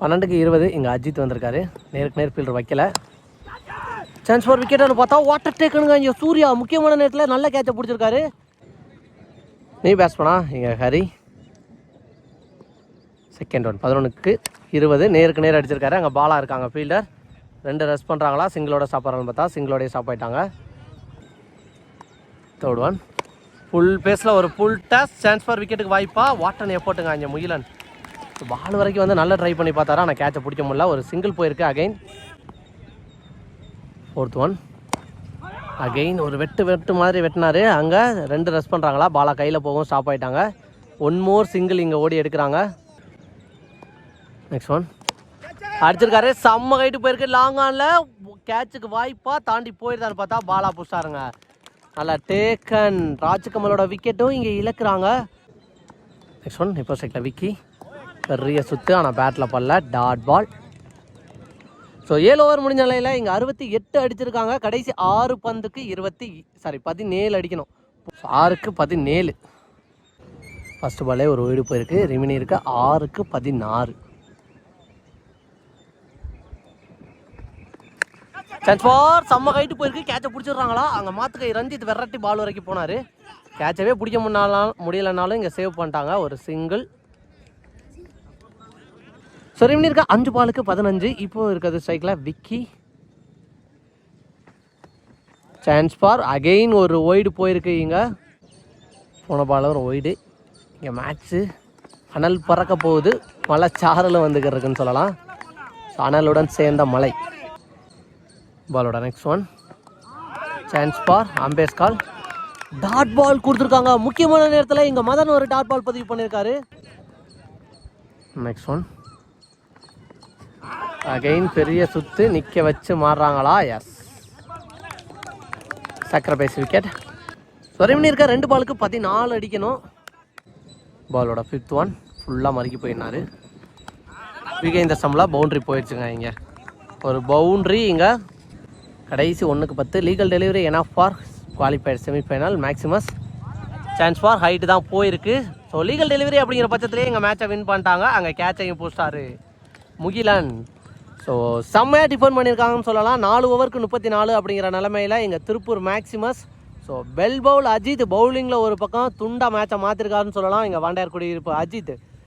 12க்கு 20 இங்கே அஜித் வந்திருக்காரு. நேருக்கு நேர் ஃபீல்டர் வைக்கல. சான்ஸ் ஃபார் விக்கெட்னு பார்த்தா வாட்டர் டேக்கனுங்க. இங்கே சூர்யா முக்கியமான நேரத்தில் நல்ல கேட்சை பிடிச்சிருக்காரு. நீ பேட்ஸ் பண்ணா இங்கே ஹரி. செகண்ட் ஒன் 11க்கு 20 நேருக்கு நேர் அடிச்சிருக்காரு. அங்கே பாலாக இருக்காங்க ஃபீல்டர். 2 ரஸ் பண்ணுறாங்களா, சிங்கிளோட சாப்பிட்றாங்கன்னு பார்த்தா சிங்கிளோடய ஸ்டாப் ஆகிட்டாங்க. தேர்ட் ஒன் ஃபுல் பேஸில் ஒரு ஃபுல் டஸ். சான்ஸ் ஃபார் விக்கெட்டுக்கு வாய்ப்பா. வாட்டன் எஃபோர்ட்டுங்க இங்கே முகிலன். பால் வரைக்கும் வந்து நல்லா ட்ரை பண்ணி பார்த்தாரா, ஆனால் கேட்சை பிடிக்க முடியல. ஒரு சிங்கிள் போயிருக்கு. அகைன் ஃபோர்த் ஒன் அகெயின் ஒரு வெட்டு மாதிரி வெட்டினாரு. அங்கே 2 ரஸ் பண்ணுறாங்களா, பாலா கையில் போகும், ஸ்டாப் ஆகிட்டாங்க. 1 மோர் சிங்கிள் இங்கே ஓடி எடுக்கிறாங்க. நெக்ஸ்ட் ஒன் அடிச்சிருக்காரு. செம்ம கைட்டு போயிருக்கு. லாங் ஆனில் கேட்சுக்கு வாய்ப்பா தாண்டி போயிருந்தான்னு பார்த்தா பாலா புஷாருங்க. நல்லா டேக்கன். ராஜ்கமலோட விக்கெட்டும் இங்கே இழக்கிறாங்க. நெக்ஸ்ட் ஒன் இப்போ செக்ல விக்கி பெரிய சுற்று, ஆனால் பேட்டில் படல. Dot ball. ஸோ 7 ஓவர் முடிஞ்ச நிலையில் இங்கே 68 அடிச்சிருக்காங்க. கடைசி 6 பந்துக்கு 17 அடிக்கணும். 6க்கு 17. ஃபஸ்ட்டு பாலே ஒரு வீடு போயிருக்கு. ரிமினி இருக்கு 6க்கு 16. சான்ஸ் ஃபார் செம்ம கைட்டு போயிருக்கு. கேட்சை பிடிச்சிடுறாங்களா, அங்கே மாத்துக்கை ரஞ்சித் வெரைட்டி பால் வரைக்கும் போனார். கேட்சவே பிடிக்க முடியலனாலும் இங்கே சேவ் பண்ணிட்டாங்க. ஒரு சிங்கிள். ஸோ ரிமினி இருக்கா 5 பாலுக்கு 15. இப்போ இருக்கிறது ஸ்ட்ரைக்கில் விக்கி. சான்ஸ் ஃபார் அகெயின் ஒரு ஒய்டு போயிருக்கு. இங்கே போன பால் ஒரு ஒய்டு. இங்கே மேட்ச்சு அனல் பறக்க போகுது. மழை சாரல் வந்துக்கிறதுக்குன்னு சொல்லலாம். அனலுடன் சேர்ந்த மழை. பாலோட next one chance for umpire's call. Dot ball கொடுத்துருக்காங்க. முக்கியமான நேரத்தில் இங்கே மதன் ஒரு டாட் பால் பதிவு பண்ணியிருக்காரு. நெக்ஸ்ட் ஒன் அகைன் பெரிய சுத்து நிற்க வச்சு மாறுறாங்களா. Yes sacrifice wicket. சொரிமணி இருக்க 2 பாலுக்கு 14 அடிக்கணும். பாலோட 5th ஒன் ஃபுல்லாக மறுக்கி போயினாரு. விக்கெட் இந்த சம்மில் பவுண்ட்ரி போயிடுச்சுங்க. இங்கே ஒரு பவுண்ட்ரி. இங்கே கடைசி 1க்கு 10. Legal delivery enough for qualified semi-final Maximus. Chance for height தான் போயிருக்கு. ஸோ லீகல் டெலிவரி அப்படிங்கிற பட்சத்துலேயே எங்கள் மேட்சை வின் பண்ணிட்டாங்க. அங்கே கேட்சையும் போஸ்டாரு முகிலன். ஸோ செம்மையாக டிஃபன் பண்ணியிருக்காங்கன்னு சொல்லலாம். 4 ஓவருக்கு 34 அப்படிங்கிற நிலமையில் எங்கள் திருப்பூர் மேக்ஸிமஸ். ஸோ பெல் பவுல் அஜித் பவுலிங்கில் ஒரு பக்கம் துண்டா மேட்சை மாற்றிருக்காருன்னு சொல்லலாம். இங்கே வாண்டையார் குடியிருப்பு அஜித்